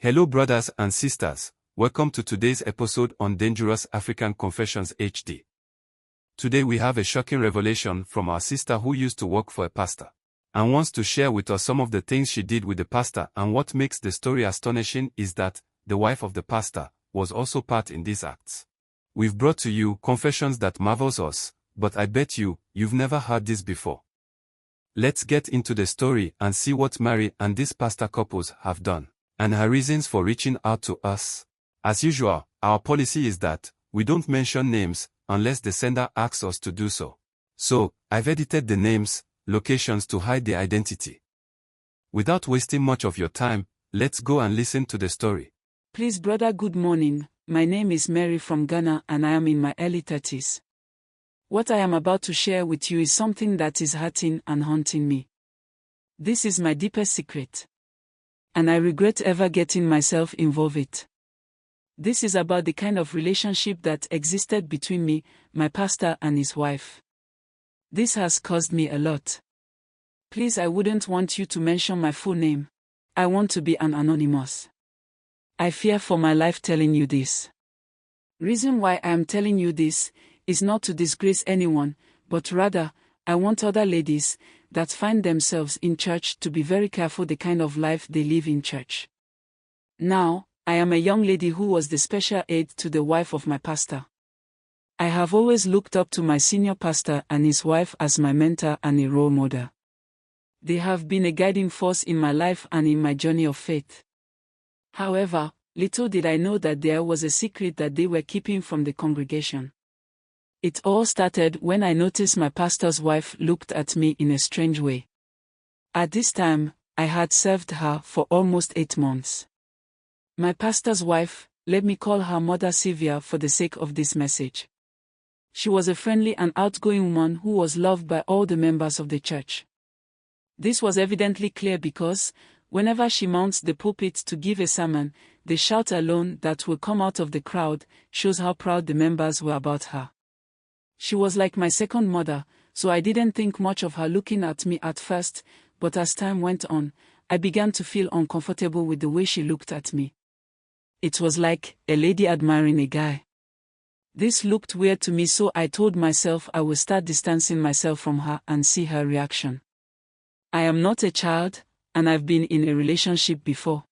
Hello brothers and sisters, welcome to today's episode on Dangerous African Confessions HD. Today we have a shocking revelation from our sister who used to work for a pastor, and wants to share with us some of the things she did with the pastor, and what makes the story astonishing is that the wife of the pastor was also part in these acts. We've brought to you confessions that marvels us, but I bet you've never heard this before. Let's get into the story and see what Mary and this pastor couples have done, and her reasons for reaching out to us. As usual, our policy is that we don't mention names unless the sender asks us to do so. So, I've edited the names, locations to hide their identity. Without wasting much of your time, let's go and listen to the story. Please brother, good morning. My name is Mary from Ghana and I am in my early 30s. What I am about to share with you is something that is hurting and haunting me. This is my deepest secret, and I regret ever getting myself involved in it. This is about the kind of relationship that existed between me, my pastor and his wife. This has caused me a lot. Please, I wouldn't want you to mention my full name. I want to be an anonymous. I fear for my life telling you this. Reason why I am telling you this is not to disgrace anyone, but rather, I want other ladies that find themselves in church to be very careful the kind of life they live in church. Now, I am a young lady who was the special aide to the wife of my pastor. I have always looked up to my senior pastor and his wife as my mentor and a role model. They have been a guiding force in my life and in my journey of faith. However, little did I know that there was a secret that they were keeping from the congregation. It all started when I noticed my pastor's wife looked at me in a strange way. At this time, I had served her for almost 8 months. My pastor's wife, let me call her Mother Sylvia for the sake of this message. She was a friendly and outgoing woman who was loved by all the members of the church. This was evidently clear because, whenever she mounts the pulpit to give a sermon, the shout alone that will come out of the crowd shows how proud the members were about her. She was like my second mother, so I didn't think much of her looking at me at first, but as time went on, I began to feel uncomfortable with the way she looked at me. It was like a lady admiring a guy. This looked weird to me, so I told myself I would start distancing myself from her and see her reaction. I am not a child, and I've been in a relationship before.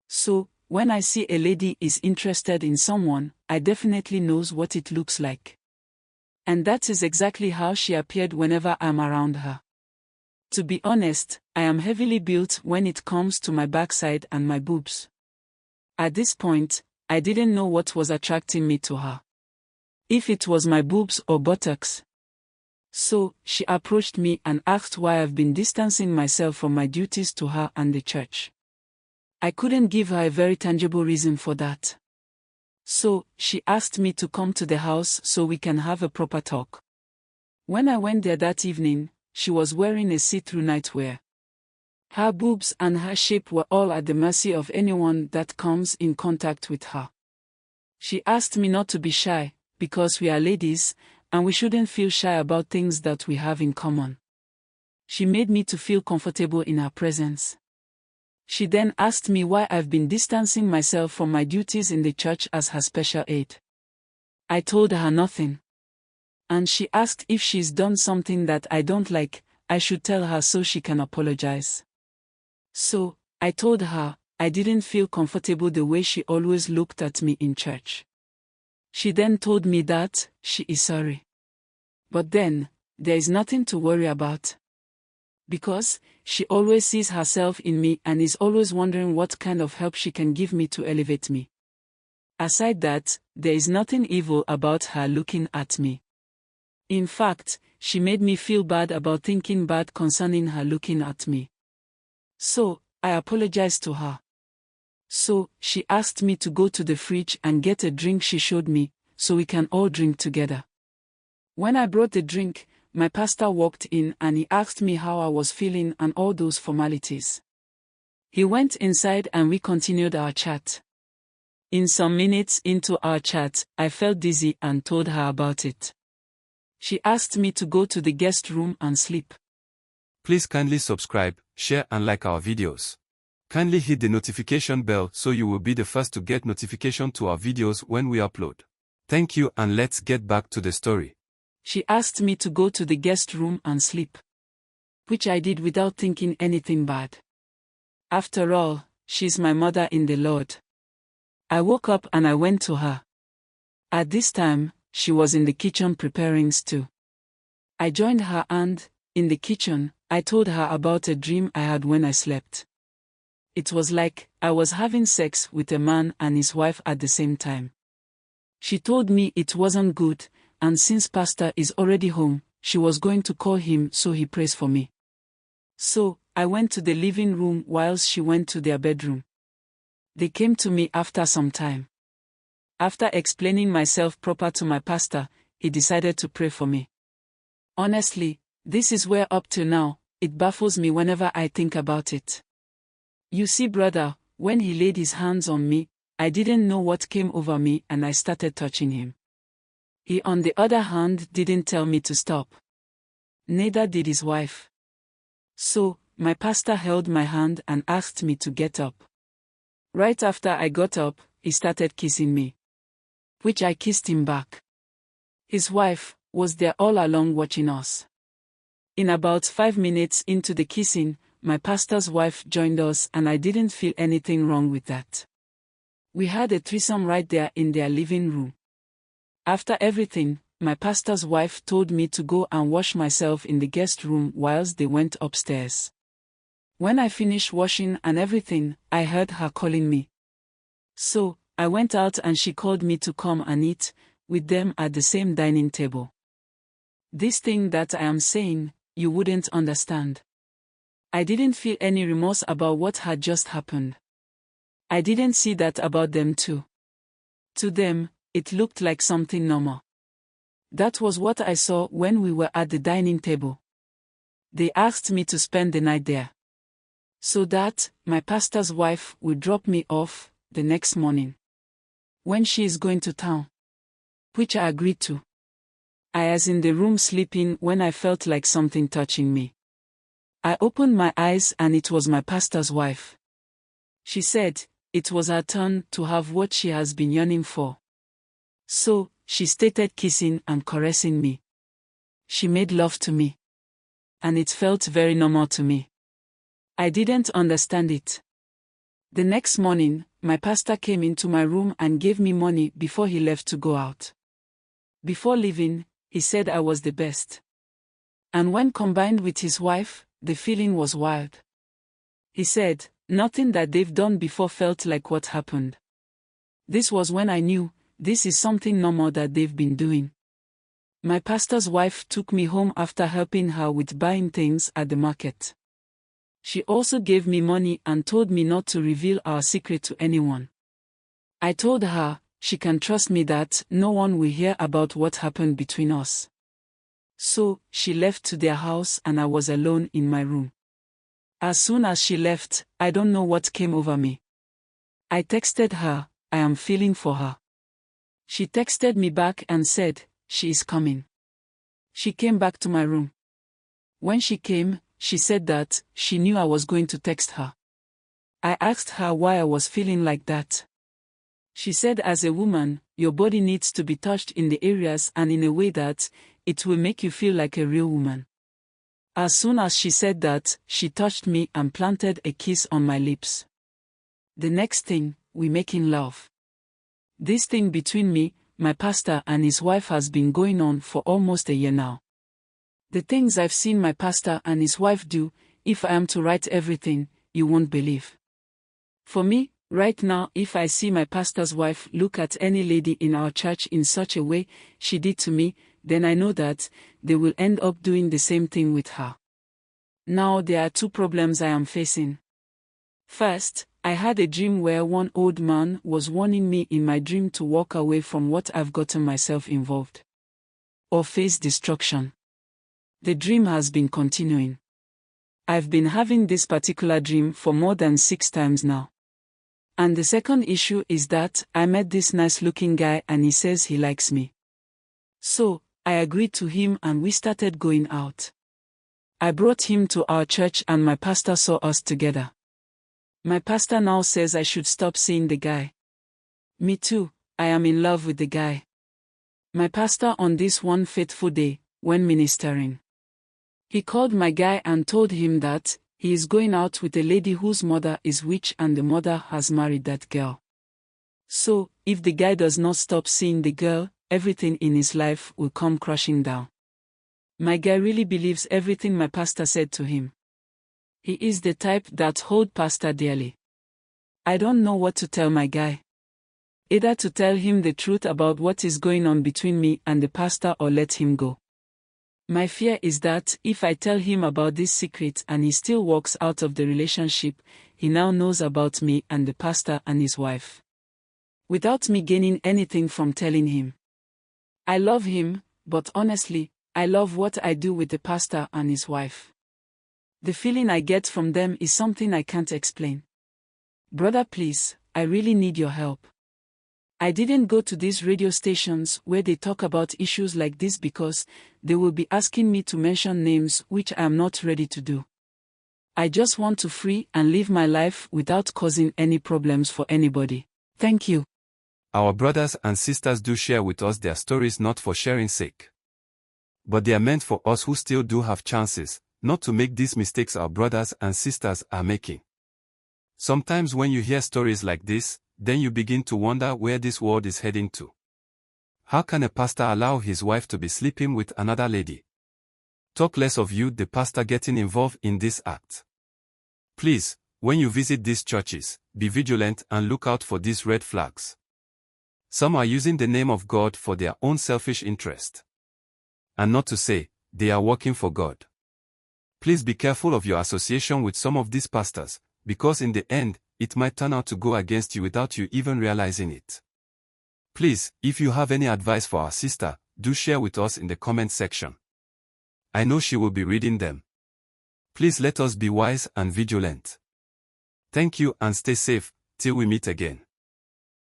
So, when I see a lady is interested in someone, I definitely knows what it looks like. And that is exactly how she appeared whenever I'm around her. To be honest, I am heavily built when it comes to my backside and my boobs. At this point, I didn't know what was attracting me to her. If it was my boobs or buttocks. So, she approached me and asked why I've been distancing myself from my duties to her and the church. I couldn't give her a very tangible reason for that. So, she asked me to come to the house so we can have a proper talk. When I went there that evening, she was wearing a see-through nightwear. Her boobs and her shape were all at the mercy of anyone that comes in contact with her. She asked me not to be shy, because we are ladies, and we shouldn't feel shy about things that we have in common. She made me to feel comfortable in her presence. She then asked me why I've been distancing myself from my duties in the church as her special aide. I told her nothing. And she asked if she's done something that I don't like, I should tell her so she can apologize. So, I told her, I didn't feel comfortable the way she always looked at me in church. She then told me that she is sorry. But then, there is nothing to worry about. Because, she always sees herself in me and is always wondering what kind of help she can give me to elevate me. Aside that, there is nothing evil about her looking at me. In fact, she made me feel bad about thinking bad concerning her looking at me. So, I apologized to her. So, she asked me to go to the fridge and get a drink she showed me, so we can all drink together. When I brought the drink, my pastor walked in and he asked me how I was feeling and all those formalities. He went inside and we continued our chat. In some minutes into our chat, I felt dizzy and told her about it. She asked me to go to the guest room and sleep. Please kindly subscribe, share and like our videos. Kindly hit the notification bell so you will be the first to get notification to our videos when we upload. Thank you, and let's get back to the story. She asked me to go to the guest room and sleep, which I did without thinking anything bad. After all, she's my mother in the Lord. I woke up and I went to her. At this time, she was in the kitchen preparing stew. I joined her and, in the kitchen, I told her about a dream I had when I slept. It was like I was having sex with a man and his wife at the same time. She told me it wasn't good, and since Pastor is already home, she was going to call him so he prays for me. So, I went to the living room whilst she went to their bedroom. They came to me after some time. After explaining myself proper to my pastor, he decided to pray for me. Honestly, this is where up to now, it baffles me whenever I think about it. You see, brother, when he laid his hands on me, I didn't know what came over me and I started touching him. He, on the other hand, didn't tell me to stop. Neither did his wife. So, my pastor held my hand and asked me to get up. Right after I got up, he started kissing me, which I kissed him back. His wife was there all along watching us. In about 5 minutes into the kissing, my pastor's wife joined us and I didn't feel anything wrong with that. We had a threesome right there in their living room. After everything, my pastor's wife told me to go and wash myself in the guest room whilst they went upstairs. When I finished washing and everything, I heard her calling me. So, I went out and she called me to come and eat with them at the same dining table. This thing that I am saying, you wouldn't understand. I didn't feel any remorse about what had just happened. I didn't see that about them too. To them, it looked like something normal. That was what I saw when we were at the dining table. They asked me to spend the night there, so that my pastor's wife would drop me off the next morning when she is going to town, which I agreed to. I was in the room sleeping when I felt like something touching me. I opened my eyes and it was my pastor's wife. She said it was her turn to have what she has been yearning for. So, she started kissing and caressing me. She made love to me. And it felt very normal to me. I didn't understand it. The next morning, my pastor came into my room and gave me money before he left to go out. Before leaving, he said I was the best. And when combined with his wife, the feeling was wild. He said, nothing that they've done before felt like what happened. This was when I knew, this is something normal that they've been doing. My pastor's wife took me home after helping her with buying things at the market. She also gave me money and told me not to reveal our secret to anyone. I told her, she can trust me that no one will hear about what happened between us. So, she left to their house and I was alone in my room. As soon as she left, I don't know what came over me. I texted her, I am feeling for her. She texted me back and said, she is coming. She came back to my room. When she came, she said that she knew I was going to text her. I asked her why I was feeling like that. She said, as a woman, your body needs to be touched in the areas and in a way that it will make you feel like a real woman. As soon as she said that, she touched me and planted a kiss on my lips. The next thing, we making love. This thing between me, my pastor and his wife has been going on for almost a year now. The things I've seen my pastor and his wife do, if I am to write everything, you won't believe. For me, right now, if I see my pastor's wife look at any lady in our church in such a way she did to me, then I know that they will end up doing the same thing with her. Now there are two problems I am facing. First, I had a dream where one old man was warning me in my dream to walk away from what I've gotten myself involved, or face destruction. The dream has been continuing. I've been having this particular dream for more than 6 times now. And the second issue is that I met this nice-looking guy and he says he likes me. So, I agreed to him and we started going out. I brought him to our church and my pastor saw us together. My pastor now says I should stop seeing the guy. Me too, I am in love with the guy. My pastor on this one faithful day, when ministering, he called my guy and told him that he is going out with a lady whose mother is witch and the mother has married that girl. So, if the guy does not stop seeing the girl, everything in his life will come crashing down. My guy really believes everything my pastor said to him. He is the type that hold pastor dearly. I don't know what to tell my guy. Either to tell him the truth about what is going on between me and the pastor or let him go. My fear is that if I tell him about this secret and he still walks out of the relationship, he now knows about me and the pastor and his wife, without me gaining anything from telling him. I love him, but honestly, I love what I do with the pastor and his wife. The feeling I get from them is something I can't explain. Brother, please, I really need your help. I didn't go to these radio stations where they talk about issues like this because they will be asking me to mention names which I am not ready to do. I just want to free and live my life without causing any problems for anybody. Thank you. Our brothers and sisters do share with us their stories not for sharing's sake, but they are meant for us who still do have chances, not to make these mistakes our brothers and sisters are making. Sometimes when you hear stories like this, then you begin to wonder where this world is heading to. How can a pastor allow his wife to be sleeping with another lady? Talk less of you, the pastor, getting involved in this act. Please, when you visit these churches, be vigilant and look out for these red flags. Some are using the name of God for their own selfish interest. And not to say, they are working for God. Please be careful of your association with some of these pastors, because in the end, it might turn out to go against you without you even realizing it. Please, if you have any advice for our sister, do share with us in the comment section. I know she will be reading them. Please let us be wise and vigilant. Thank you and stay safe, till we meet again.